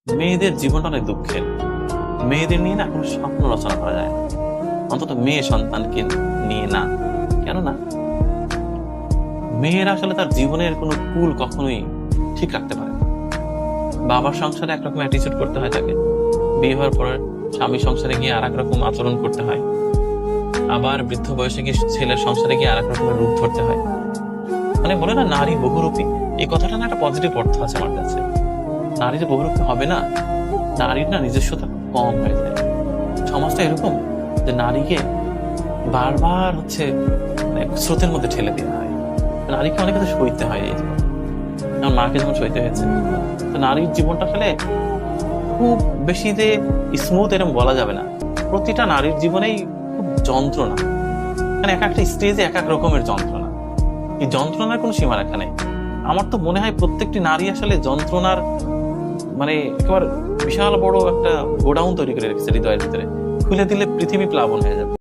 মেয়েদের জীবনটা অনেক দুঃখের। মেয়েদের নিয়ে না কোনো স্বপ্ন রচনা করা যায় না, অন্তত মেয়ে সন্তানকে নিয়ে না। কেননা মেয়েরা আসলে তার জীবনের কোনো কুল কখনোই ঠিক রাখতে পারে না। বাবার সংসারে একরকম অ্যাটিচিউড করতে হয় তাকে, বিয়ে হওয়ার পরে স্বামী সংসারে গিয়ে আর এক রকম আচরণ করতে হয়, আবার বৃদ্ধ বয়সে গিয়ে ছেলের সংসারে গিয়ে আর এক রকমের রূপ ধরতে হয়। মানে বলে না নারী বহুরূপী, এই কথাটা না একটা পজিটিভ অর্থ আছে আমার কাছে। নারী যে বহুরূপী হবে না, নারীর না নিজস্বতা কম হয়ে যায়। সমাজটা এরকম যে নারীকে বারবার মানে স্রোতের মধ্যে ঠেলে দেওয়া হয়। নারীকে অনেক কিছু সইতে হয়। এই জীবন আমার মাকে যেমন সইতে হয়েছে, তো নারীর জীবনটা আসলে খুব বেশি যে স্মুথ এরকম বলা যাবে না। প্রতিটা নারীর জীবনেই খুব যন্ত্রণা, মানে এক একটা স্টেজে এক এক রকমের যন্ত্রণা। এই যন্ত্রণার কোনো সীমারেখা নেই। আমার তো মনে হয় প্রত্যেকটি নারী আসলে যন্ত্রণার মানে একেবারে বিশাল বড় একটা গোডাউন তৈরি করে রেখেছে হৃদয়ের ভিতরে। খুলে দিলে পৃথিবী প্লাবন হয়ে যাবে।